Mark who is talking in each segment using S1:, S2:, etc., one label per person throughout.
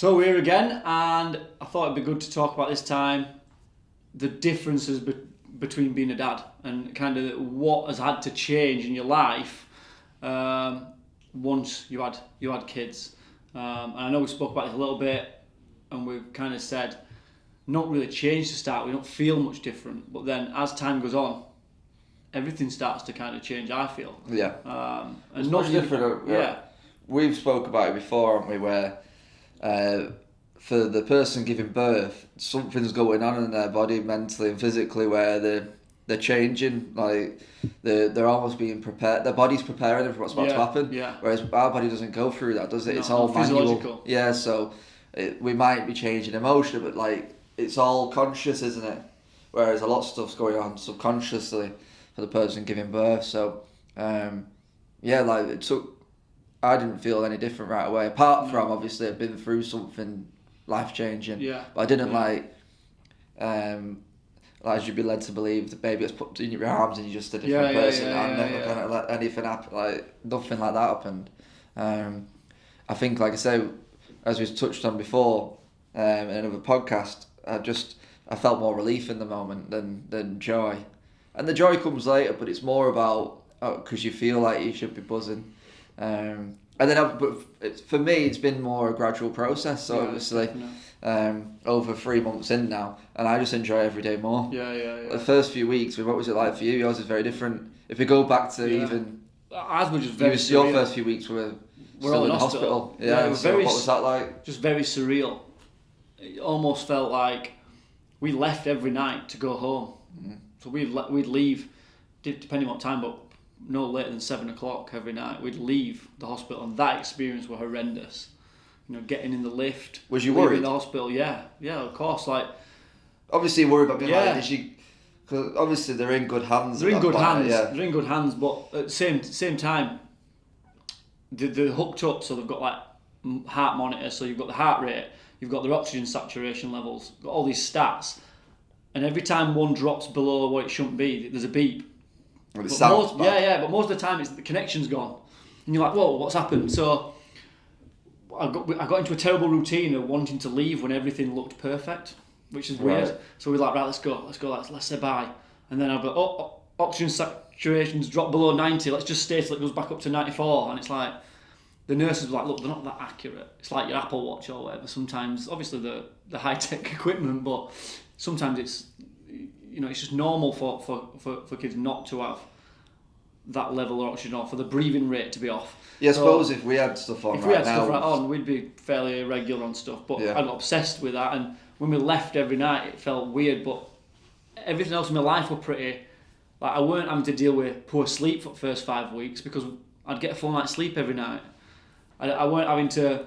S1: So we're here again, and I thought it'd be good to talk about this time the differences between being a dad and kind of what has had to change in your life once you had kids. And I know we spoke about this a little bit, and we've kind of said not really changed to start. We don't feel much different, but then as time goes on, everything starts to kind of change. I feel.
S2: Yeah.
S1: And
S2: it's much different.
S1: Yeah.
S2: We've spoke about it before, haven't we? Where for the person giving birth, something's going on in their body mentally and physically where they're changing, like they're almost being prepared. Their body's preparing them for what's about to happen.
S1: Yeah.
S2: Whereas our body doesn't go through that, does it?
S1: No,
S2: it's all
S1: physiological.
S2: manual. Yeah. So we might be changing emotion, but like it's all conscious, isn't it? Whereas a lot of stuff's going on subconsciously for the person giving birth. So like it took. I didn't feel any different right away, apart from obviously I've been through something life-changing.
S1: Yeah.
S2: But I didn't as you'd be led to believe, the baby gets put in your arms and you're just a different person. I'm never gonna let anything happen. Like nothing like that happened. I think, like I say, as we touched on before in another podcast, I felt more relief in the moment than joy, and the joy comes later. But it's more about because you feel like you should be buzzing. And then, for me, it's been more a gradual process. So obviously, over 3 months in now, and I just enjoy every day more.
S1: Yeah.
S2: The first few weeks, what was it like for you? Yours is very different. If we go back to even,
S1: ours were just very
S2: your first few weeks were still in hospital. Yeah,
S1: it was
S2: so what was that like?
S1: Just very surreal. It almost felt like we left every night to go home. Mm. So we'd leave, depending on what time, but no later than 7 o'clock every night. We'd leave the hospital, and that experience was horrendous. You know, getting in the lift.
S2: Was you worried?
S1: In the hospital, yeah, of course. Like,
S2: obviously, you're worried about being like, did she? Because obviously they're in good hands.
S1: They're in good hands, but at the same time, they're hooked up, so they've got like heart monitors. So you've got the heart rate, you've got their oxygen saturation levels, got all these stats, and every time one drops below what it shouldn't be, there's a beep.
S2: But
S1: most of the time it's the connection's gone, and you're like, whoa, what's happened? So I got into a terrible routine of wanting to leave when everything looked perfect, which is weird. Right. So we're like, right, let's go, let's say bye, and then I'll go, oxygen saturation's dropped below 90, let's just stay till it goes back up to 94, and it's like, the nurses were like, look, they're not that accurate. It's like your Apple Watch or whatever. Sometimes, obviously the high-tech equipment, but sometimes it's just normal for kids not to have that level of oxygen, or for the breathing rate to be off.
S2: Yeah, I suppose if we had stuff on
S1: we'd be fairly irregular on stuff. But I got obsessed with that, and when we left every night, it felt weird. But everything else in my life were pretty. Like, I weren't having to deal with poor sleep for the first 5 weeks because I'd get a full night's sleep every night. I weren't having to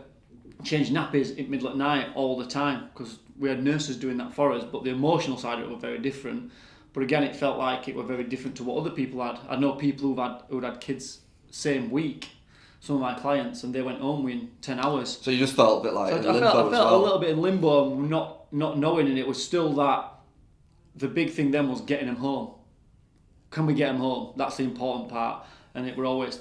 S1: change nappies in middle at night all the time because we had nurses doing that for us. But the emotional side of it was very different. But again, it felt like it were very different to what other people had. I know people who'd had kids same week, some of my clients, and they went home within 10 hours.
S2: So you just felt a bit like in limbo.
S1: I felt a little bit in limbo, not knowing, and it was still that the big thing then was getting them home. Can we get them home? That's the important part. And it were always,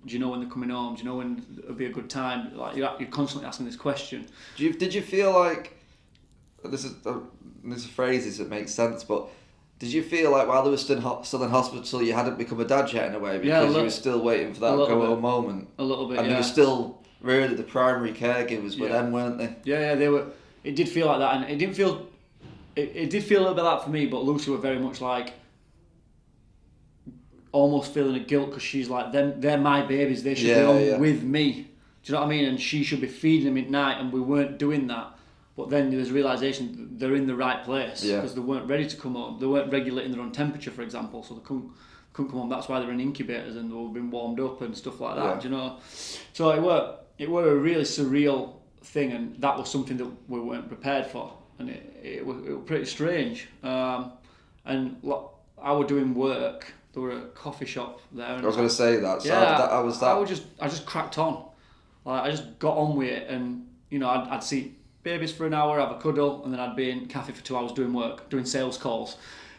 S1: do you know when they're coming home? Do you know when it'll be a good time? Like, you're constantly asking this question.
S2: Did you feel like, this is phrases that make sense, but did you feel like while they were still in hospital, you hadn't become a dad yet in a way because you were still waiting for that go-home moment?
S1: A little bit,
S2: and you were still really the primary caregivers with them, weren't they?
S1: Yeah, they were. It did feel like that, and it didn't feel. It did feel a little bit like that for me, but Lucy were very much like almost feeling a guilt because she's like, they're my babies, they should be on with me. Do you know what I mean? And she should be feeding them at night, and we weren't doing that. But then there's realisation they're in the right place because they weren't ready to come home. They weren't regulating their own temperature, for example, so they couldn't come home. That's why they're in incubators and they've been warmed up and stuff like that. Do you know? So it were a really surreal thing, and that was something that we weren't prepared for, and it was pretty strange. And I was doing work. There were a coffee shop there. And
S2: I was going to say that. So
S1: I just cracked on. Like, I just got on with it, and I'd see babies for an hour, have a cuddle, and then I'd be in cafe for 2 hours doing work, doing sales calls,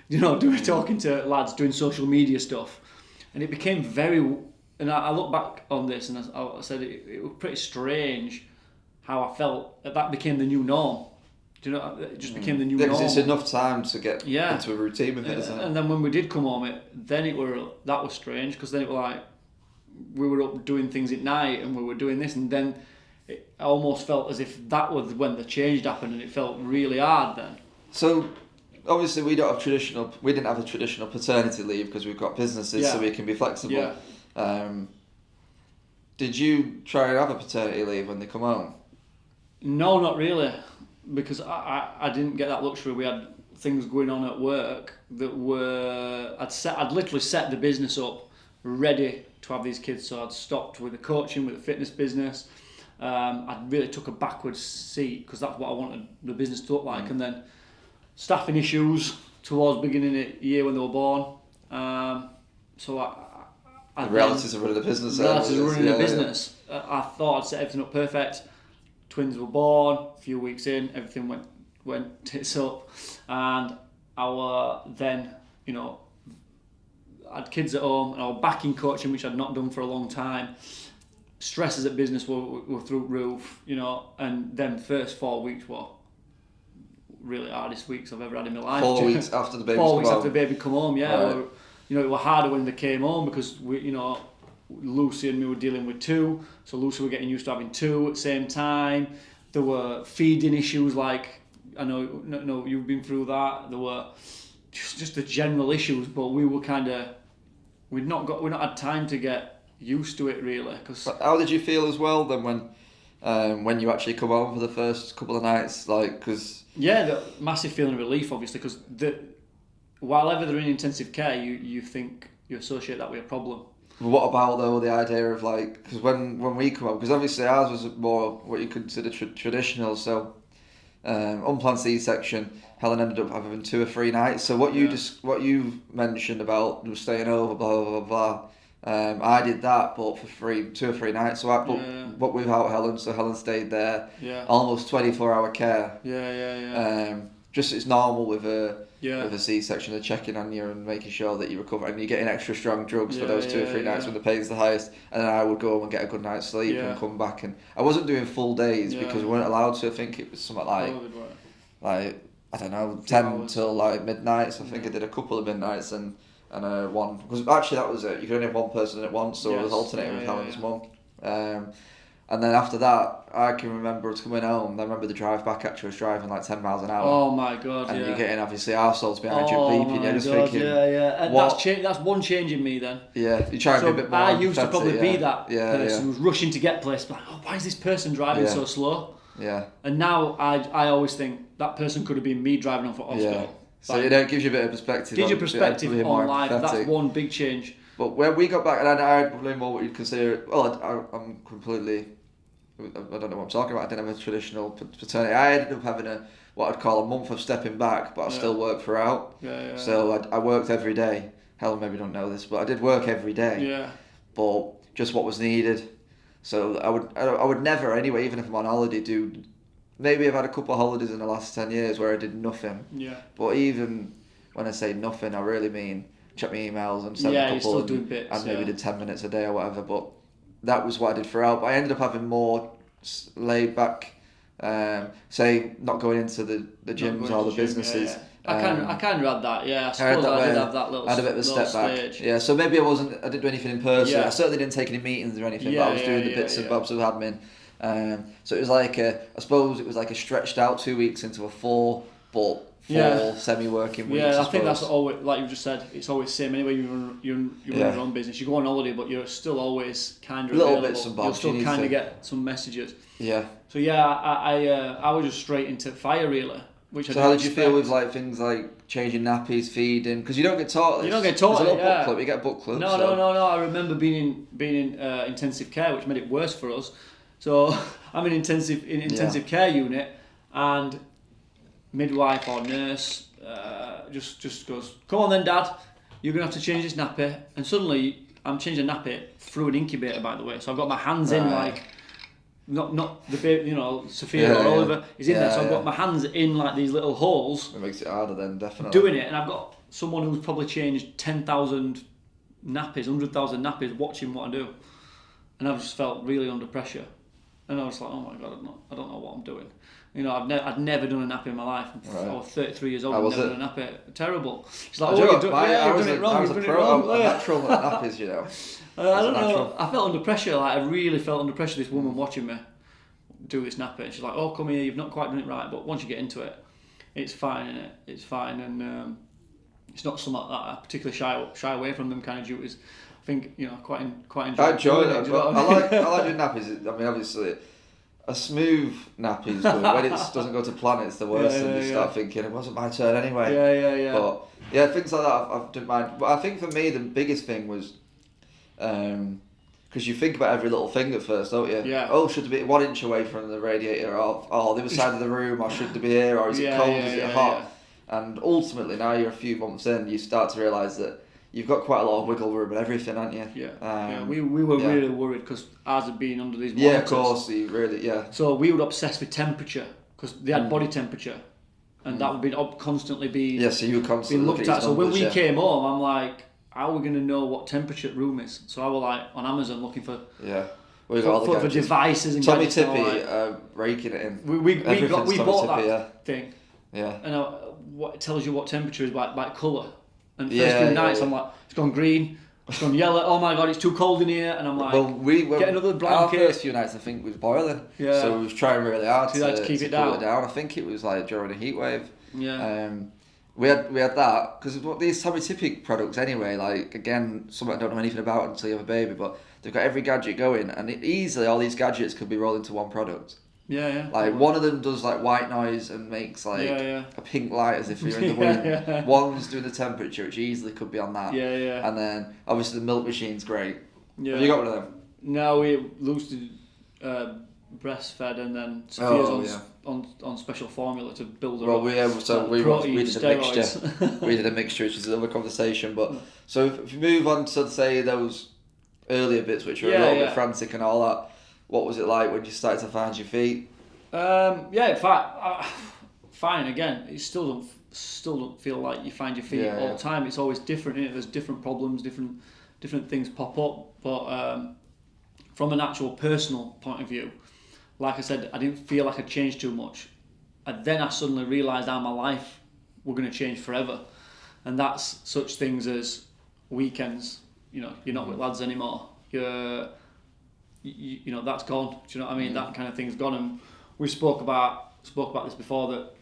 S1: talking to lads, doing social media stuff. And it became very, and I look back on this and I said it was pretty strange how I felt. That became the new norm. Do you know? It just became the new norm.
S2: Because it's enough time to get into a routine with it, isn't it?
S1: And then when we did come home, that was strange, because then it was like we were up doing things at night and we were doing this, and then it almost felt as if that was when the change happened, and it felt really hard then.
S2: So obviously we didn't have a traditional paternity leave because we've got businesses, so we can be flexible. Yeah. Did you try and have a paternity leave when they come home?
S1: No, not really, because I didn't get that luxury. We had things going on at work that were I'd literally set the business up ready to have these kids. So I'd stopped with the coaching, with the fitness business. I really took a backwards seat because that's what I wanted the business to look like. And then staffing issues towards the beginning of the year when they were born. So
S2: the realities of running a business.
S1: I thought I'd set everything up perfect. Twins were born. A few weeks in, everything went tits up, and I had kids at home, and I was back in coaching, which I'd not done for a long time. Stresses at business were through the roof, and then first 4 weeks were really hardest weeks I've ever had in my life.
S2: 4 weeks after the baby.
S1: After the baby come home, Right. It was harder when they came home because Lucy and me were dealing with two, so Lucy were getting used to having two at the same time. There were feeding issues, like I know you've been through that. There were just the general issues, but we were we'd not had time to get used to it really.
S2: How did you feel as well then when you actually come home for the first couple of nights?
S1: The massive feeling of relief, obviously, because while ever they're in intensive care, you think you associate that with a problem.
S2: What about though the idea of because when we come up, because obviously ours was more what you consider traditional, so unplanned C-section, Helen ended up having 2 or 3 nights. So what you mentioned about staying over, blah blah blah blah, I did that, but for 2 or 3 nights. So but without Helen, so Helen stayed there. Almost 24-hour care. Just it's normal with a C-section, they're checking on you and making sure that you recover, and you're getting extra strong drugs for those 2 or 3 nights when the pain's the highest. And then I would go home and get a good night's sleep and come back, and I wasn't doing full days because we weren't allowed to. I think it was something like I don't know, 10 till midnight. So I think I did a couple of midnights and one, because actually that was it. You could only have one person in at once, so I was alternating with Helen's mum. And then after that, I can remember coming home. I remember the drive back. Actually, I was driving 10 miles an hour.
S1: Oh my god!
S2: And you're getting obviously arseholes behind you beeping. You're just thinking,
S1: And that's one change in me then.
S2: Yeah, you try and be a bit more.
S1: I used to probably be that person who was rushing to get places. Like, why is this person driving so slow?
S2: Yeah.
S1: And now I always think that person could have been me driving off at hospital.
S2: Yeah. So it gives you a bit of perspective.
S1: Gives you perspective on life. That's one big change.
S2: But when we got back, and I had probably more what you'd consider. Well, I'm completely. I don't know what I'm talking about. I didn't have a traditional paternity. I ended up having what I'd call a month of stepping back, but I still worked throughout. So I worked every day. Helen maybe don't know this, but I did work every day. Yeah. But just what was needed. So I would never anyway, even if I'm on holiday, do. Maybe I've had a couple of holidays in the last 10 years where I did nothing. Yeah. But even when I say nothing, I really mean check my emails and send a couple.
S1: You're still doing bits.
S2: And maybe did 10 minutes a day or whatever, but. That was what I did throughout, but I ended up having more laid back, say not going into the gyms or the businesses.
S1: I kind of had that, I suppose I did have that little.
S2: I had a bit of a step back. Yeah, so maybe I didn't do anything in person. I certainly didn't take any meetings or anything, but I was doing the bits and bobs of admin. So it was I suppose it was like a stretched out 2 weeks into a 4, but. 4 semi-working weeks.
S1: Yeah, I think that's always, like you just said, it's always the same anyway. You run your own business. You go on holiday, but you're still always kind of
S2: little bits and bobs.
S1: You'll still kind of get some messages.
S2: Yeah.
S1: So I was just straight into fire really.
S2: So how did you feel with things like changing nappies, feeding? Because you don't get taught this.
S1: You don't get taught
S2: it. Book club. You get a book club.
S1: No. I remember being in intensive care, which made it worse for us. So I'm in intensive care unit, and midwife or nurse just goes, come on then dad, you're going to have to change this nappy. And suddenly I'm changing a nappy through an incubator, by the way, so I've got my hands in not the baby, Sophia or Oliver is in there, so I've got my hands in these little holes.
S2: It makes it harder then, definitely.
S1: Doing it, and I've got someone who's probably changed 10,000 nappies, 100,000 nappies watching what I do, and I've just felt really under pressure. And I was like, oh my God, I don't know what I'm doing. You know, I'd never done a nappy in my life. I was 33 years old. I've never done a nappy. Terrible. She's like, you've done it wrong. You've done it wrong.
S2: I'm natural at nappies, you know.
S1: I don't know. I felt under pressure. Like I really felt under pressure. This woman watching me do this nappy. She's like, oh, come here. You've not quite done it right, but once you get into it, it's fine, innit? It's fine, and it's not something that I particularly shy away from them kind of duties. I think, you know, quite enjoy.
S2: I enjoy it. But I like doing nappies. I mean, obviously, a smooth nappy is good. When it doesn't go to plan, it's the worst, and you start thinking it wasn't my turn anyway.
S1: Yeah.
S2: But yeah, things like that I don't mind. But I think for me the biggest thing was, because you think about every little thing at first, don't you?
S1: Yeah.
S2: Oh, should it be 1 inch away from the radiator, or the other side of the room, or should it be here, or is it cold, is it hot? Yeah. And ultimately, now you're a few months in, you start to realise that you've got quite a lot of wiggle room and everything, haven't you?
S1: Yeah. We were really worried because ours had been under these monitors.
S2: Yeah, of course,
S1: So we were obsessed with temperature because they had body temperature, and that would be constantly being.
S2: Yeah, so you were constantly
S1: looked at. So when we came home, I'm like, how are we going to know what temperature the room is? So I was like on Amazon looking for.
S2: Yeah. We got all the
S1: for devices and
S2: Tommy Tippy raking it in.
S1: We bought that thing.
S2: Yeah.
S1: And what it tells you what temperature is by colour. And the first few nights I'm like, it's gone green, it's gone yellow, oh my God, it's too cold in here, and I'm like, get another blanket.
S2: Our first few nights I think was boiling. Yeah. So we was trying really hard to
S1: keep it
S2: cool
S1: down.
S2: It down. I think it was like during a heat wave.
S1: Yeah.
S2: We had that because these Tommy Tippy products anyway, like again, something I don't know anything about until you have a baby, but they've got every gadget going, and easily all these gadgets could be rolled into one product.
S1: Yeah.
S2: Like one of them does like white noise and makes like a pink light as if you're in the wind.
S1: Yeah.
S2: One's doing the temperature, which easily could be on that.
S1: Yeah.
S2: And then obviously the milk machine's great.
S1: Yeah.
S2: Have you got one of them?
S1: No, we Lucy breastfed, and then Sophia's on special formula to build her up.
S2: We did a mixture. We did a mixture, which is another conversation. But so if you move on to say those earlier bits, which are a little bit frantic and all that. What was it like when you started to find your feet?
S1: Fine. Again, it still don't feel like you find your feet all the time. It's always different. Isn't it? There's different problems, different things pop up. But from an actual personal point of view, like I said, I didn't feel like I changed too much. And then I suddenly realised how my life were going to change forever, and that's such things as weekends. You know, you're not with lads anymore. You know, that's gone. Do you know what I mean? That kind of thing's gone, and we spoke about this before, that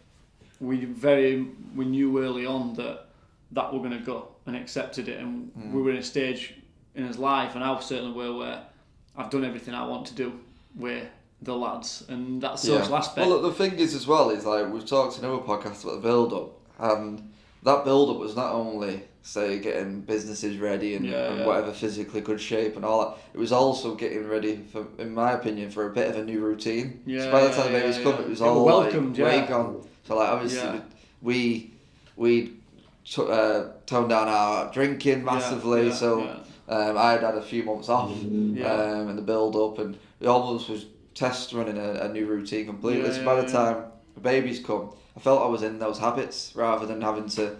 S1: we knew early on that we're going to go, and accepted it, and we were in a stage in his life, and I certainly were, where I've done everything I want to do with the lads, and that social aspect.
S2: Well, look, the thing is as well is like we've talked in other podcasts about the build up, and that build up was not only say getting businesses ready and whatever physically good shape and all that. It was also getting ready for, in my opinion, for a bit of a new routine. So by the time the babies come, it was all welcomed, way gone. So like obviously we toned down our drinking massively. I had a few months off in the build up, and we almost was test running a new routine completely. So by the time the babies come, I felt I was in those habits rather than having to.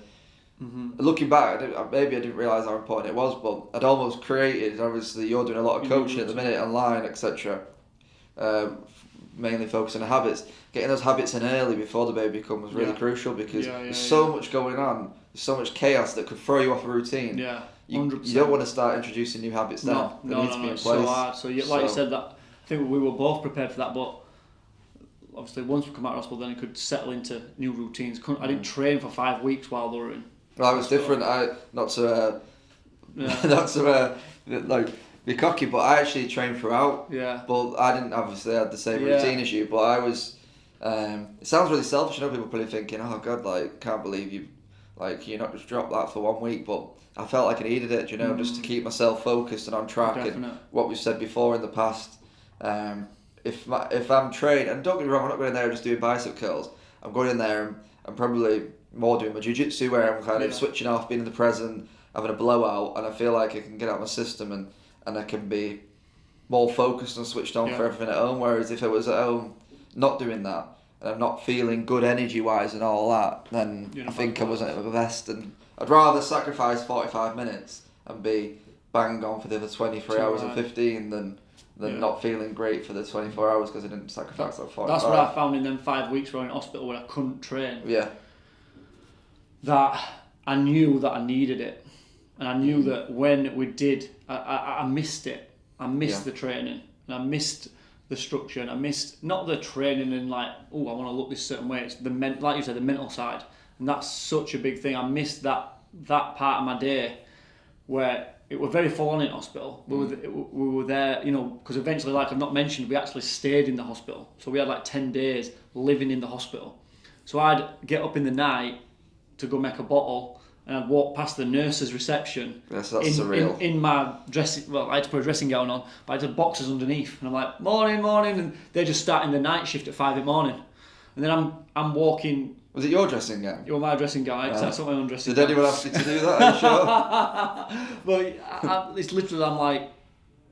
S2: Looking back, maybe I didn't realise how important it was, but I'd almost created, obviously you're doing a lot of coaching at the minute online, etc. Mainly focusing on habits. Getting those habits in early before the baby comes was really crucial, because there's so much going on, there's so much chaos that could throw you off a routine. You don't want to start introducing new habits then. They need to be in place.
S1: So hard. So you said, that I think we were both prepared for that, but obviously once we come out of hospital, then I could settle into new routines. I didn't train for 5 weeks while they were in.
S2: Well, I was different. Not to be cocky, but I actually trained throughout. But I didn't obviously have the same routine as you. But I was. It sounds really selfish. I know people are probably thinking, "Oh God, like can't believe you not just dropped that for 1 week." But I felt like I needed it, just to keep myself focused and on track.
S1: Definitely.
S2: And what we've said before in the past. If I'm trained, and don't get me wrong, I'm not going in there just doing bicep curls. I'm going in there and I'm probably more doing my jiu-jitsu, where I'm kind of switching off, being in the present, having a blowout, and I feel like I can get out my system and I can be more focused and switched on for everything at home. Whereas if I was at home not doing that, and I'm not feeling good energy-wise and all that, then I think I wasn't at my best. And I'd rather sacrifice 45 minutes and be bang on for the other 23 hours and 15 than than not feeling great for the 24 hours because I didn't sacrifice that 45.
S1: That's what I found in them 5 weeks where I was in hospital where I couldn't train.
S2: Yeah.
S1: That I knew that I needed it. And I knew that when we did, I missed it. I missed the training. And I missed the structure. And I missed, not the training and like, oh, I want to look this certain way. It's like you said, the mental side. And that's such a big thing. I missed that part of my day where it was very full on in hospital. We were there, you know, because eventually, like I've not mentioned, we actually stayed in the hospital. So we had like 10 days living in the hospital. So I'd get up in the night to go make a bottle, and I'd walk past the nurse's reception.
S2: Yes, that's surreal.
S1: In my dressing, well, I had to put a dressing gown on, but I had boxers underneath, and I'm like, morning, and they're just starting the night shift at 5 a.m. And then I'm walking.
S2: Was it your dressing gown?
S1: It was my dressing gown. I set my own dressing
S2: gown.
S1: Did
S2: anyone ask you to do that? Are you sure?
S1: Well, it's literally, I'm like,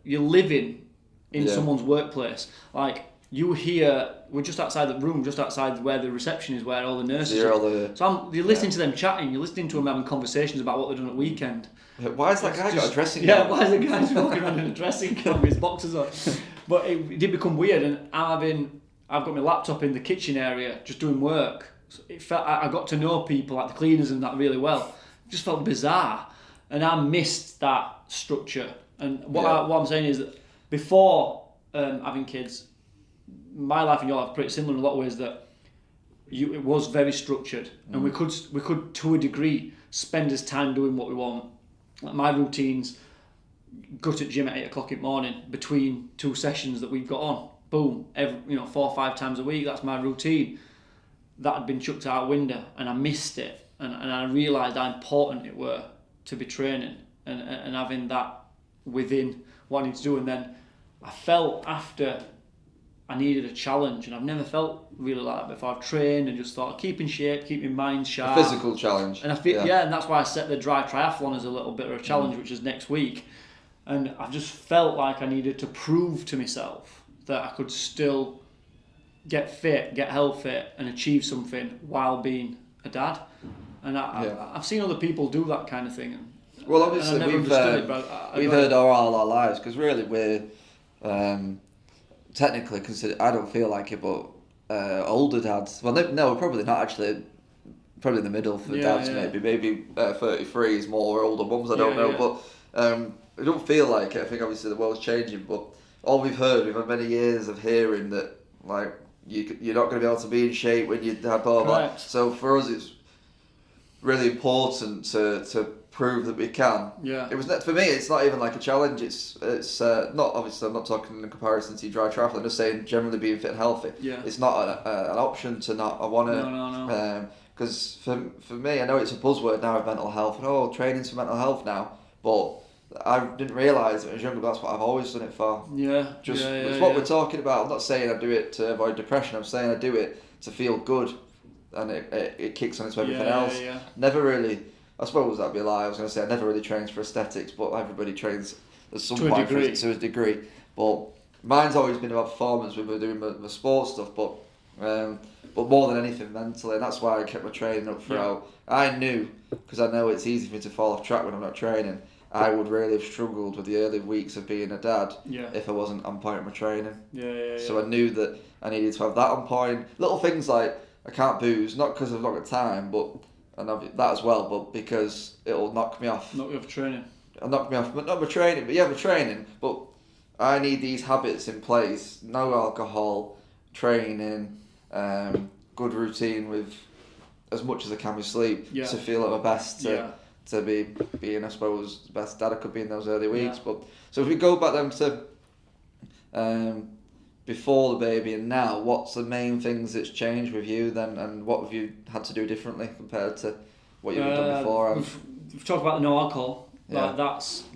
S1: you're living in someone's workplace. Like, you hear, we're just outside the room, just outside where the reception is, where all the nurses are. So you're listening to them chatting, you're listening to them having conversations about what they're doing at weekend.
S2: Why has that guy got a dressing
S1: Yeah,
S2: gown?
S1: why is the guy just walking around in a dressing gown with his boxers on? But it did become weird, and I've got my laptop in the kitchen area, just doing work. So it felt, I got to know people, like the cleaners and that, really well. It just felt bizarre, and I missed that structure. And what I'm saying is that before having kids, my life and your life are pretty similar in a lot of ways. That it was very structured, and we could to a degree spend as time doing what we want. Like my routines, go to gym at 8 o'clock in the morning between 2 sessions that we've got on. Boom, 4 or 5 times a week. That's my routine. That had been chucked out a window, and I missed it, and I realised how important it were to be training and having that within what I need to do. And then I felt after I needed a challenge, and I've never felt really like that before. I've trained and just thought, keep in shape, keep my mind sharp.
S2: A physical challenge.
S1: And I feel and that's why I set the dry triathlon as a little bit of a challenge, which is next week. And I just felt like I needed to prove to myself that I could still get fit, get healthy, and achieve something while being a dad. And I've seen other people do that kind of thing.
S2: Well, obviously we've heard all our lives, because really we're technically considered, I don't feel like it, but older dads. Well, no, probably not actually. Probably in the middle for dads, maybe 33 is more older mums. I don't know, but I don't feel like it. I think obviously the world's changing, but all we've had many years of hearing that like you're not going to be able to be in shape when you have blah blah. So for us, it's really important to prove that we can.
S1: Yeah.
S2: It was for me. It's not even like a challenge. It's not, obviously I'm not talking in comparison to dry triathlon. I'm just saying generally being fit and healthy.
S1: Yeah.
S2: It's not an option to not. I want to.
S1: No.
S2: Because for me, I know it's a buzzword now of mental health. And training's for mental health now, but I didn't realise when I was younger that's what I've always done it for.
S1: Yeah.
S2: It's what we're talking about. I'm not saying I do it to avoid depression. I'm saying I do it to feel good, and it kicks on into everything else.
S1: Yeah.
S2: Never really. I suppose that'd be a lie. I was going to say I never really trains for aesthetics, but everybody trains at some point to a degree. But mine's always been about performance. We've been doing my sports stuff, but more than anything mentally, and that's why I kept my training up throughout. Yeah. I knew, because I know it's easy for me to fall off track when I'm not training. I would really have struggled with the early weeks of being a dad if I wasn't on point with my training. So I knew that I needed to have that on point. Little things like I can't booze, not because I've not got time, and that as well, but because it'll knock me off.
S1: Knock you off training.
S2: It'll knock me off, but not my training, my training. But I need these habits in place: no alcohol, training, good routine with as much as I can with sleep to feel at my best. To be being, I suppose, the best dad I could be in those early weeks. But so if we go back then to before the baby and now, what's the main things that's changed with you then, and what have you had to do differently compared to what you've done before?
S1: We've talked about the no alcohol. Like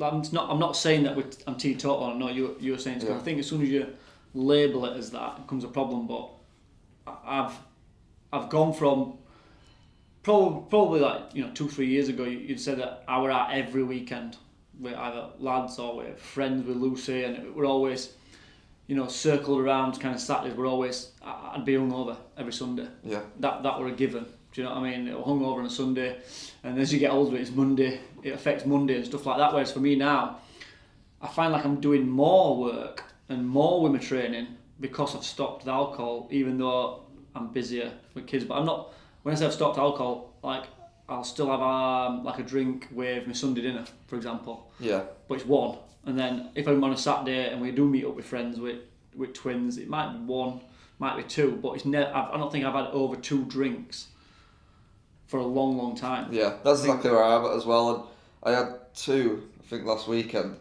S1: I'm not saying that I'm teetotal. No, you're saying it's I think as soon as you label it as that, it becomes a problem. But I've gone from probably like 2-3 years ago, you'd said that I were out every weekend with either lads or with friends with Lucy, and we're always circled around kind of Saturdays. I'd be hungover every Sunday. That were a given. Do you know what I mean? Hungover on a Sunday, and as you get older, it's Monday. It affects Monday and stuff like that. Whereas for me now, I find like I'm doing more work and more with my training because I've stopped the alcohol, even though I'm busier with kids. But I'm not. When I say I've stopped alcohol, like I'll still have like a drink with my Sunday dinner, for example.
S2: Yeah.
S1: But it's one, and then if I'm on a Saturday and we do meet up with friends with twins, it might be one, might be two, but it's never. I don't think I've had over 2 drinks for a long, long time.
S2: Yeah, that's exactly where I'm at as well. And I had 2, I think, last weekend.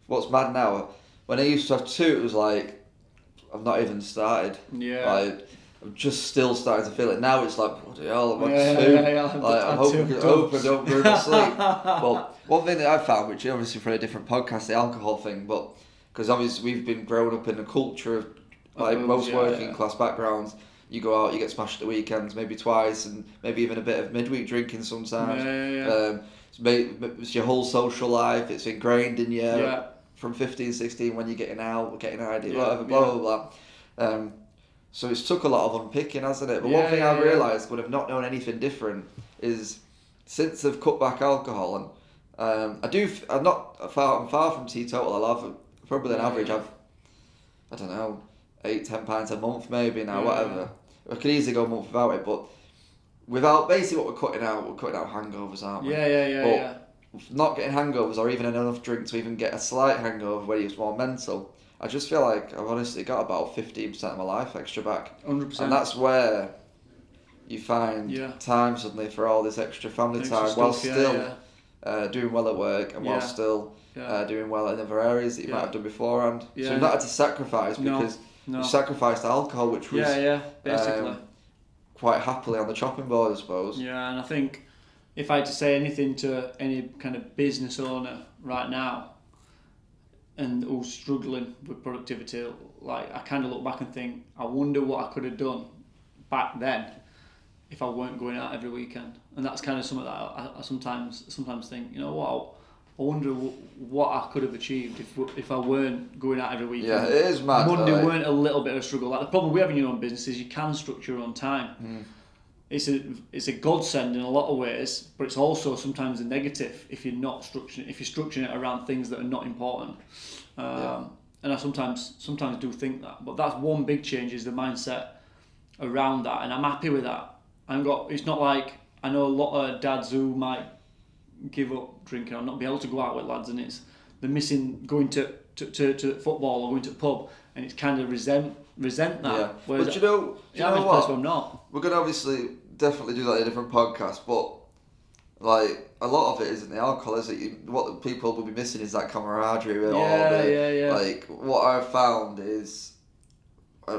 S2: What's mad now? When I used to have 2, it was like I've not even started.
S1: Yeah.
S2: Like I'm just still starting to feel it. Now it's like, bloody hell, I'm on 2. Like I'm hoping I don't ruin my sleep. But one thing that I found, which is obviously for a different podcast, the alcohol thing, but because obviously we've been grown up in a culture of like most working class backgrounds. You go out, you get smashed at the weekends, maybe twice, and maybe even a bit of midweek drinking sometimes. It's your whole social life. It's ingrained in you from 15, 16 when you're getting out, getting an idea, whatever, blah, blah, blah. So it's took a lot of unpicking, hasn't it? But one thing I've realised, when I've not known anything different, is since I've cut back alcohol, and I'm far from teetotal. I love probably an average. I don't know, 8-10 pints a month maybe now, whatever. I could easily go a month without it, but without basically what we're cutting out hangovers, aren't we? Not getting hangovers or even enough drink to even get a slight hangover where it's more mental. I just feel like I've honestly got about 15% of my life extra back.
S1: 100%.
S2: And that's where you find time suddenly for all this extra family time while still doing well at work and while still doing well in other areas that you might have done beforehand. So you've not had to sacrifice because you sacrificed alcohol, which was
S1: basically
S2: quite happily on the chopping board, I suppose.
S1: Yeah, and I think if I had to say anything to any kind of business owner right now and who's struggling with productivity, like I kind of look back and think, I wonder what I could have done back then if I weren't going out every weekend. And that's kind of something that I sometimes think, you know what, I wonder what I could have achieved if I weren't going out every weekend.
S2: Yeah, it is mad.
S1: Monday weren't a little bit of a struggle. Like the problem we have in your own business is you can structure your own time. It's a godsend in a lot of ways, but it's also sometimes a negative if you're not structuring. If you're structuring it around things that are not important. And I sometimes do think that. But that's one big change, is the mindset around that, and I'm happy with that. It's not like, I know a lot of dads who might give up drinking or not be able to go out with lads, and they're missing going to football or going to the pub, and it's kind of resent that.
S2: Yeah.
S1: Whereas
S2: but do you know what?
S1: I'm not.
S2: We're going to obviously definitely do that in a different podcast, but like a lot of it isn't the alcohol, is it? What the people will be missing is that camaraderie with all the like. What I've found is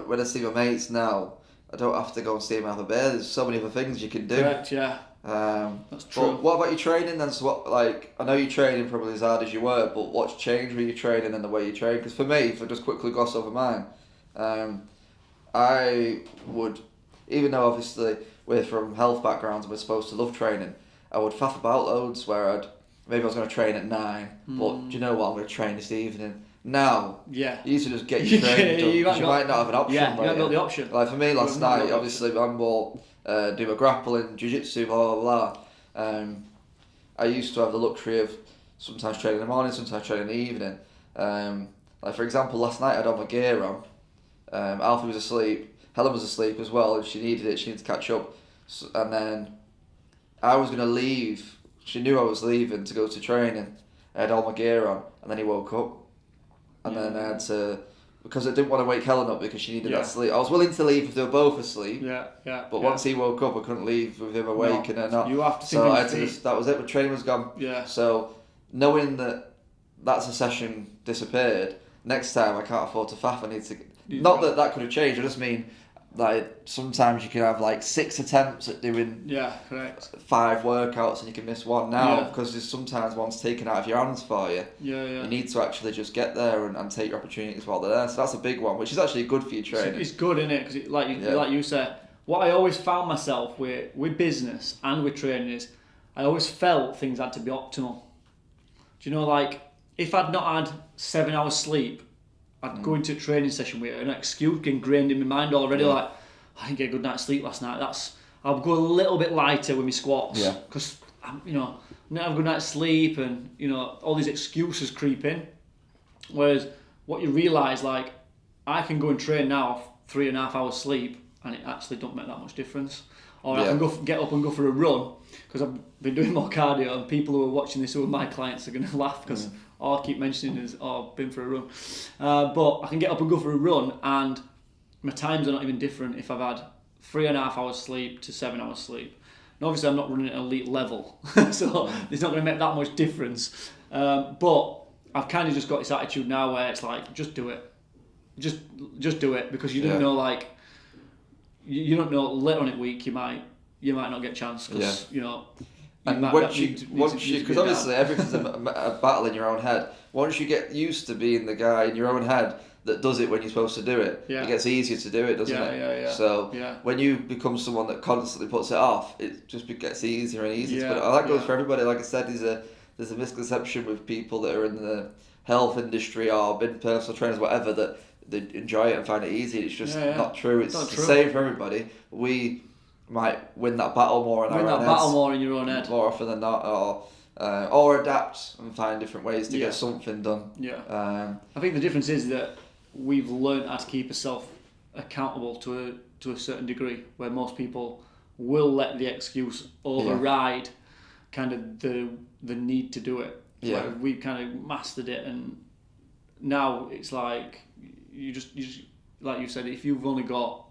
S2: when I see my mates now, I don't have to go and see them have a beer. There's so many other things you can do.
S1: Correct, yeah. That's true.
S2: But what about your training then? So what, like, I know you're training probably as hard as you were, but what's changed with your training and the way you train? Because for me, if I just quickly gloss over mine, I would, even though obviously we're from health backgrounds and we're supposed to love training, I would faff about loads where I was going to train at 9, but do you know what, I'm going to train this evening. Now, you used to just get your training done, because you might not have an option.
S1: Yeah, you haven't got the option.
S2: Like for me last night, obviously I'm more do a grappling, jiu-jitsu, blah blah blah. I used to have the luxury of sometimes training in the morning, sometimes training in the evening. Like for example, last night I had all my gear on. Alfie was asleep, Helen was asleep as well, and she needed to catch up. So, and then I was going to leave. She knew I was leaving to go to training. I had all my gear on, and then he woke up. And then I had to, because I didn't want to wake Helen up because she needed that sleep. I was willing to leave if they were both asleep. But once he woke up, I couldn't leave with him awake and her not.
S1: You have to
S2: so I had to that was it. My training was gone.
S1: Yeah.
S2: So knowing that that's a session disappeared, next time I can't afford to faff. I need to. Not that could have changed. I just mean, like sometimes you can have like 6 attempts at doing 5 workouts and you can miss one now because there's sometimes one's taken out of your hands for you. You need to actually just get there and take your opportunities while they're there. So that's a big one, which is actually good for your training.
S1: It's good, isn't it? Because like you said, what I always found myself with business and with training is I always felt things had to be optimal. Do you know, like if I'd not had 7 hours sleep, I'd go into a training session with an excuse ingrained in my mind already, like, I didn't get a good night's sleep last night. I'll go a little bit lighter with my squats because I'm not have a good night's sleep, and all these excuses creep in. Whereas what you realise, like, I can go and train now off 3.5 hours sleep, and it actually don't make that much difference. Or I can get up and go for a run, because I've been doing more cardio, and people who are watching this, who are my clients, are going to laugh because all I keep mentioning is, I've been for a run. But I can get up and go for a run, and my times are not even different if I've had 3.5 hours sleep to 7 hours sleep. And obviously I'm not running at an elite level, so it's not going to make that much difference. But I've kind of just got this attitude now where it's like, just do it. Just do it, because you don't know, like, you don't know, later on in the week you might not get a chance, because you know.
S2: And once you, because obviously everything's a battle in your own head. Once you get used to being the guy in your own head that does it when you're supposed to do it, it gets easier to do it, doesn't it? So when you become someone that constantly puts it off, it just gets easier and easier to put it off. That goes for everybody. Like I said, there's a misconception with people that are in the health industry or been personal trainers, whatever, that they enjoy it and find it easy. It's just not true. It's the same for everybody. We might win that battle more in our own heads.
S1: Battle more in your own head.
S2: More often than not, or adapt and find different ways to get something done.
S1: I think the difference is that we've learned how to keep ourselves accountable to a certain degree, where most people will let the excuse override kind of the need to do it. Where we've kind of mastered it, and now it's like you just like you said, if you've only got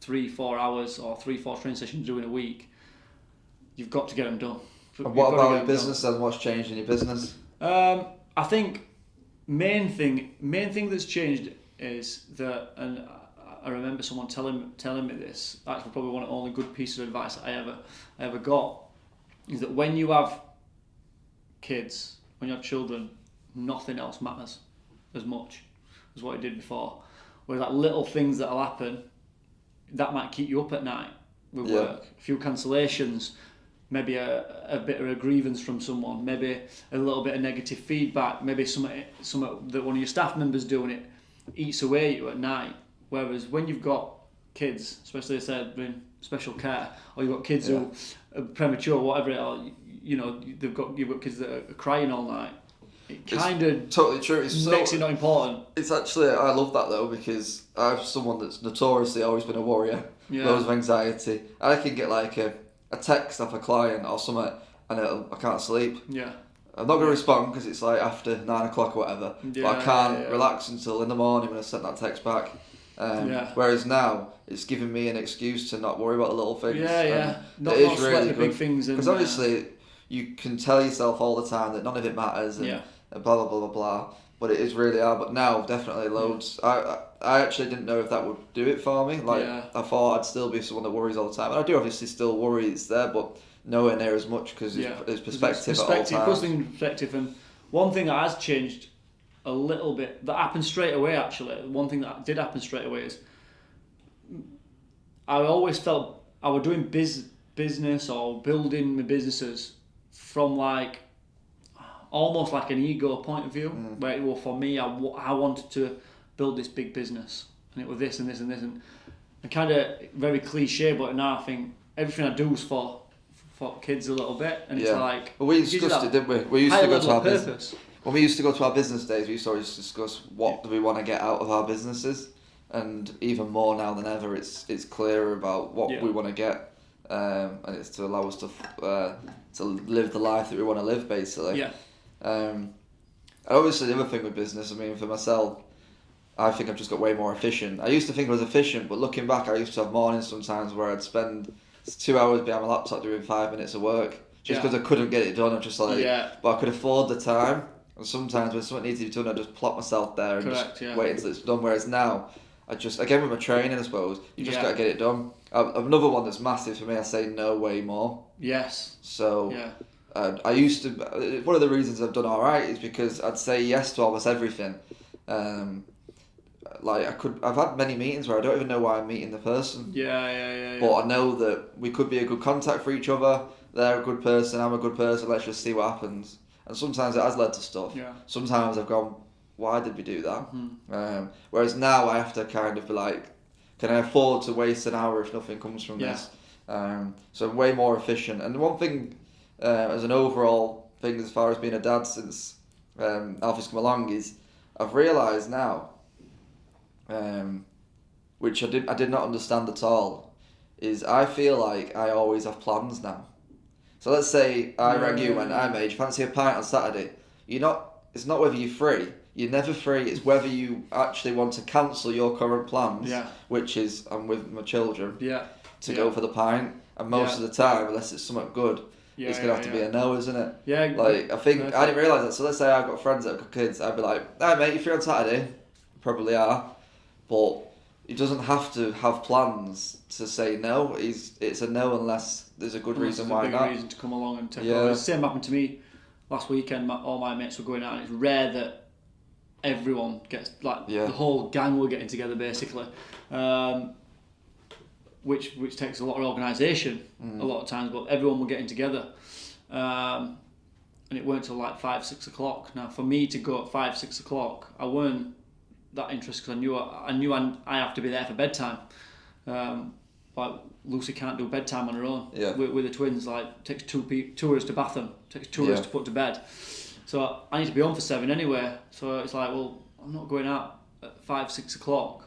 S1: 3-4 hours or 3-4 training sessions to do in a week, you've got to get them done.
S2: And what about your business then? What's changed in your business?
S1: I think main thing that's changed is that, and I remember someone telling me this, actually probably one of the only good pieces of advice I ever got, is that when you have kids, when you have children, nothing else matters as much as what it did before. Where like little things that'll happen, that might keep you up at night with work. A few cancellations, maybe a bit of a grievance from someone, maybe a little bit of negative feedback, maybe some that one of your staff members doing it eats away at you at night. Whereas when you've got kids, especially I said in special care, or you've got kids who are premature, whatever, or you've got kids that are crying all night. It kind of
S2: totally true.
S1: Makes it not important.
S2: It's actually, I love that though, because I'm someone that's notoriously always been a worrier, loads of anxiety. I can get like a text off a client or something, and I can't sleep. I'm not going to respond because it's like after 9 o'clock or whatever, but I can't relax until in the morning when I send that text back. Whereas now it's giving me an excuse to not worry about the little things.
S1: Not really the big things.
S2: Because obviously you can tell yourself all the time that none of it matters and blah blah blah blah blah. But it is really hard. But now definitely loads. I actually didn't know if that would do it for me. Like I thought I'd still be someone that worries all the time, and I do obviously still worry. It's there, but nowhere near as much because it's perspective at all times.
S1: Puts perspective, and one thing that has changed a little bit that happened straight away. Actually, one thing that did happen straight away is I always felt I was doing business or building my businesses from like almost like an ego point of view, where it was for me, I wanted to build this big business, and it was this and this and this, and kind of very cliche, but now I think everything I do is for kids a little bit, and it's like...
S2: Well, we discussed it, didn't we? We used to go to our business. When we used to go to our business days, we used to always discuss what do we want to get out of our businesses, and even more now than ever, it's clearer about what we want to get, and it's to allow us to live the life that we want to live, basically. And obviously the other thing with business, I mean, for myself, I think I've just got way more efficient. I used to think I was efficient, but looking back, I used to have mornings sometimes where I'd spend 2 hours behind my laptop doing 5 minutes of work just because I couldn't get it done. I'm just like, but I could afford the time. And sometimes when something needs to be done, I just plop myself there and wait until it's done. Whereas now, I just, again with my training, I suppose, you just got to get it done. Another one that's massive for me, I say no way more. So I used to, one of the reasons I've done alright is because I'd say yes to almost everything. I've had many meetings where I don't even know why I'm meeting the person. But I know that we could be a good contact for each other. They're a good person, I'm a good person, let's just see what happens. And sometimes it has led to stuff. Sometimes I've gone, why did we do that? Whereas now I have to kind of be like, can I afford to waste an hour if nothing comes from this? So I'm way more efficient. And one thing, as an overall thing as far as being a dad since Alfie's come along, is I've realised now, which I did not understand at all, is I feel like I always have plans now. So let's say I rang you and I made you fancy a pint on Saturday. It's not whether you're free. You're never free. It's whether you actually want to cancel your current plans, which is I'm with my children to go for the pint. And most of the time, unless it's something good, it's going to have to be a no, isn't it?
S1: Yeah.
S2: Like, I think, I didn't realise that. So let's say I've got friends that have got kids. I'd be like, hey mate, you free on Saturday? Probably are. But he doesn't have to have plans to say no. It's a no unless there's a good reason why not.
S1: There's a big reason to come along and take over. The same happened to me last weekend. All my mates were going out, and it's rare that everyone gets, the whole gang were getting together basically, which takes a lot of organisation a lot of times, but everyone were getting together, and it weren't till 5-6 o'clock. Now for me to go at 5-6 o'clock, I weren't that interested because I knew I have to be there for bedtime. Like Lucy can't do bedtime on her own with the twins. Like takes 2 hours to bath them, takes 2 hours to put to bed. So I need to be on for 7 anyway. So it's like, well, I'm not going out at 5-6 o'clock.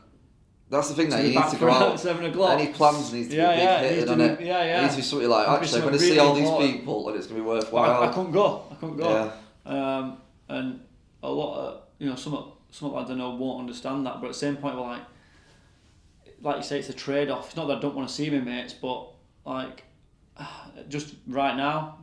S2: That's the thing that you need to go out
S1: at 7 o'clock.
S2: Any plans needs to be big hit, doesn't it? It needs to be something like, actually, I'm going to see all these people and it's going to be worthwhile.
S1: I couldn't go. Yeah. And a lot of, some lads I know won't understand that, but at the same point, we're like you say, it's a trade-off. It's not that I don't want to see my mates, but just right now,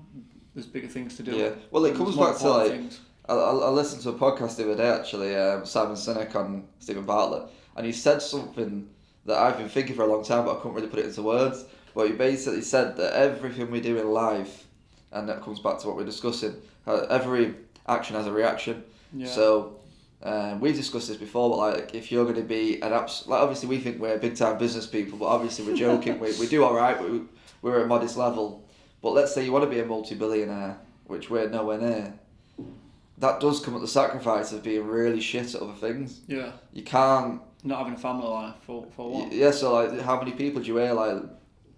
S1: there's bigger things to do.
S2: Yeah, well, it comes back to I listened to a podcast the other day actually, Simon Sinek on Stephen Bartlett, and he said something that I've been thinking for a long time, but I couldn't really put it into words. But he basically said that everything we do in life, and that comes back to what we're discussing, every action has a reaction. Yeah. So we've discussed this before, but if you're going to be obviously we think we're big time business people, but obviously we're joking. we do all right. We're at a modest level. But let's say you want to be a multi-billionaire, which we're nowhere near. That does come at the sacrifice of being really shit at other things. Yeah. You can't...
S1: Not having a family life, for what?
S2: Yeah, so how many people do you hear,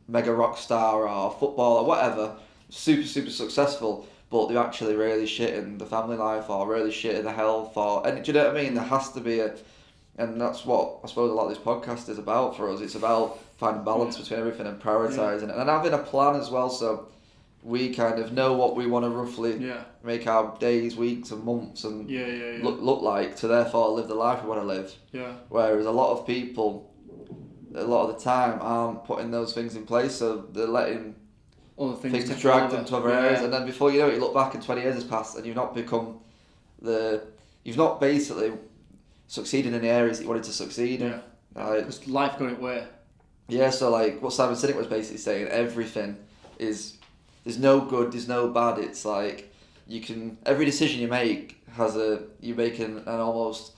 S2: mega rock star or football or whatever, super, super successful, but they're actually really shit in the family life or really shit in the health and do you know what I mean? There has to be and that's what I suppose a lot of this podcast is about for us. It's about finding balance between everything and prioritising it and having a plan as well, so we kind of know what we want to roughly make our days, weeks and months and look like to therefore live the life we want to live. Yeah. Whereas a lot of people, a lot of the time, aren't putting those things in place, so they're letting
S1: other things
S2: drag them to other areas, and then before you know it, you look back and 20 years has passed and you've not basically succeeded in the areas that you wanted to succeed in.
S1: Because life got it where.
S2: Yeah, so what Simon Sinek was basically saying, everything is, there's no good, there's no bad. It's every decision you make you're making an almost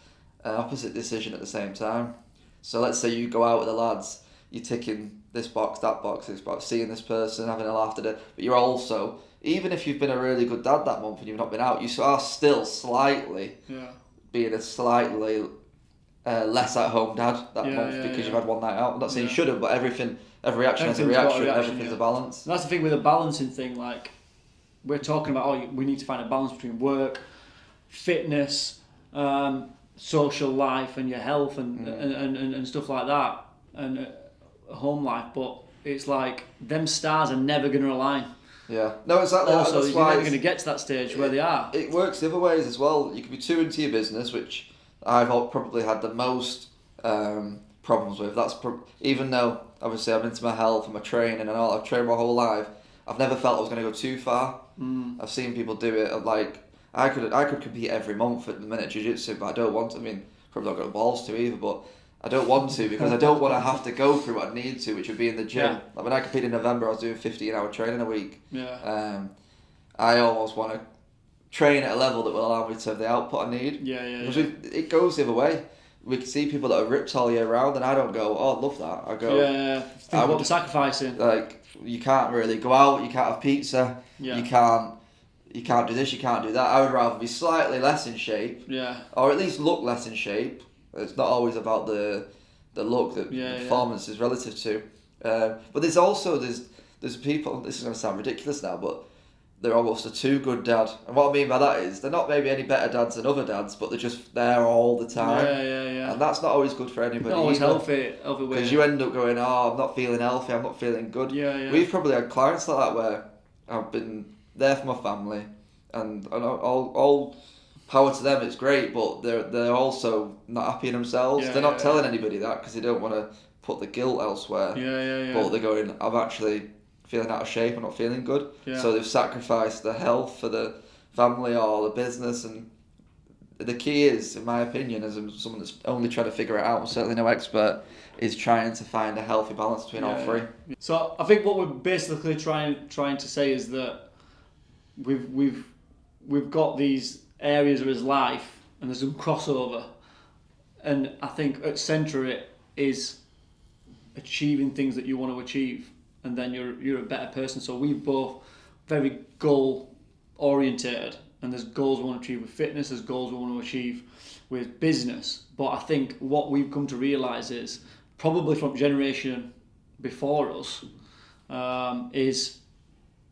S2: an opposite decision at the same time. So let's say you go out with the lads, you're ticking this box, that box, this box, seeing this person, having a laugh today, but you're also, even if you've been a really good dad that month and you've not been out, you are still slightly being a slightly less at home dad that month because you've had one night out. I'm not saying you shouldn't, but every action has a reaction, everything's a balance.
S1: And that's the thing with a balancing thing, we're talking about, we need to find a balance between work, fitness, social life and your health and stuff like that, and home life, but it's them stars are never going to align.
S2: Yeah, no, exactly.
S1: Also, you're never going to get to that stage where they are.
S2: It works the other ways as well. You can be too into your business, which I've probably had the most problems with. Even though obviously I'm into my health and my training and all, I've trained my whole life, I've never felt I was going to go too far. I've seen people do it. I could compete every month at the minute jiu-jitsu, but I don't want to. I mean, probably not got the balls to either, but I don't want to because I don't want to have to go through what I need to, which would be in the gym. When I competed in November, I was doing 15-hour training a week. Yeah. I almost want to train at a level that will allow me to have the output I need. It goes the other way. We can see people that are ripped all year round, and I don't go, oh, I love that. I go,
S1: think about the sacrificing.
S2: You can't really go out, you can't have pizza, you can't do this, you can't do that. I would rather be slightly less in shape, or at least look less in shape. It's not always about the look that performance is relative to. But there's also there's people. This is going to sound ridiculous now, but they're almost a too good dad. And what I mean by that is they're not maybe any better dads than other dads, but they're just there all the time.
S1: Yeah.
S2: And that's not always good for anybody.
S1: Not always healthy way.
S2: Because you end up going, I'm not feeling healthy, I'm not feeling good.
S1: Yeah.
S2: We've probably had clients like that where I've been there for my family, and all power to them, it's great, but they're also not happy in themselves. They're not telling anybody that because they don't want to put the guilt elsewhere.
S1: Yeah.
S2: But they're going, I'm actually feeling out of shape, I'm not feeling good.
S1: Yeah.
S2: So they've sacrificed their health for the family or the business, and the key is, in my opinion, as someone that's only trying to figure it out, certainly no expert, is trying to find a healthy balance between all three.
S1: Yeah. So I think what we're basically trying to say is that we've got these areas of his life and there's some crossover, and I think at centre it is achieving things that you want to achieve, and then you're a better person. So we're both very goal orientated, and there's goals we want to achieve with fitness, there's goals we want to achieve with business. But I think what we've come to realise is, probably from generation before us, is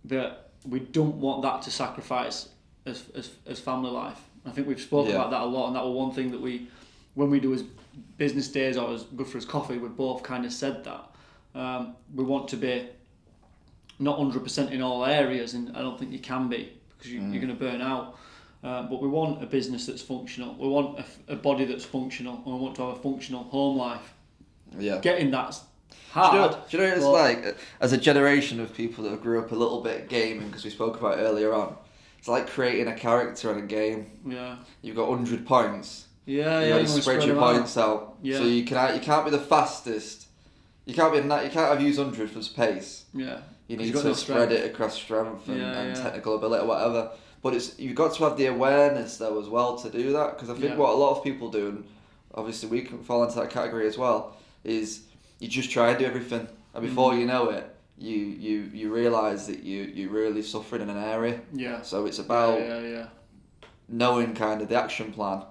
S1: that we don't want that to sacrifice as family life. I think we've spoken about that a lot, and that was one thing that when we do as business days or as Good for His Coffee, we both kind of said that. We want to be not 100% in all areas, and I don't think you can be, because you're going to burn out. But we want a business that's functional. We want a body that's functional, and we want to have a functional home life.
S2: Yeah. Getting
S1: that's hard.
S2: Do you know what it's like? As a generation of people that grew up a little bit gaming, because we spoke about it earlier on, it's like creating a character in a game.
S1: Yeah.
S2: You've got 100 points.
S1: You
S2: spread your points out.
S1: Yeah.
S2: So you can't be the fastest. You can't have used 100 for pace.
S1: Yeah.
S2: You need to spread it across strength and technical ability or whatever. But you've got to have the awareness though as well to do that, because I think what a lot of people do, and obviously we can fall into that category as well, is you just try and do everything, and before you know it, you realise that you're really suffering in an area.
S1: Yeah.
S2: So it's about knowing kind of the action plan,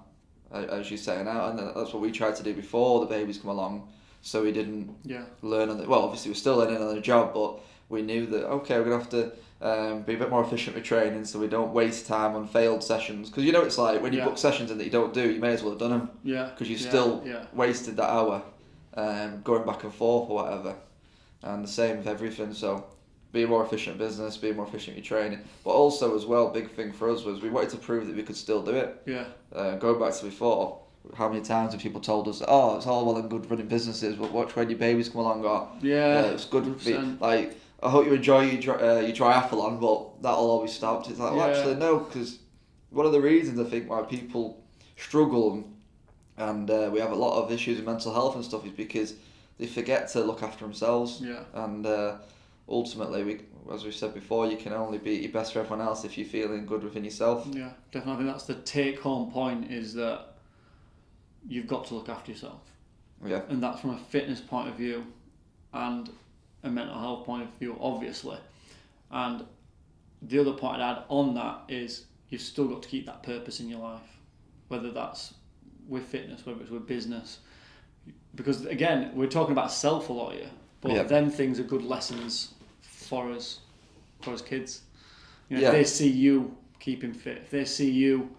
S2: as you're saying out, and that's what we tried to do before the babies come along. So we didn't learn on obviously we're still learning on the job, but we knew that we're gonna have to be a bit more efficient with training, so we don't waste time on failed sessions. Because it's like when you book sessions in that you don't do, you may as well have done them.
S1: Yeah.
S2: Because you still wasted that hour going back and forth or whatever. And the same with everything. So be more efficient business, be more efficient with your training. But also as well, big thing for us was we wanted to prove that we could still do it.
S1: Yeah.
S2: Going back to before, how many times have people told us, oh, it's all well and good running businesses, but watch when your babies come along, or it's good. Like, I hope you enjoy your triathlon, but that'll always stop. It's like, well, actually no, because one of the reasons I think why people struggle and we have a lot of issues with mental health and stuff is because they forget to look after themselves.
S1: Yeah.
S2: And ultimately, as we said before, you can only be your best for everyone else if you're feeling good within yourself.
S1: Yeah, definitely. I think that's the take-home point, is that you've got to look after yourself.
S2: Yeah.
S1: And that's from a fitness point of view and a mental health point of view, obviously. And the other point I'd add on that is you've still got to keep that purpose in your life, whether that's with fitness, whether it's with business. Because again, we're talking about self a lot here, but them things are good lessons for us kids. If they see you keeping fit, if they see you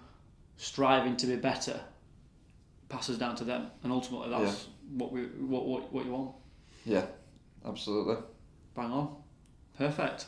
S1: striving to be better, passes down to them, and ultimately that's what you want.
S2: Yeah, absolutely.
S1: Bang on. Perfect.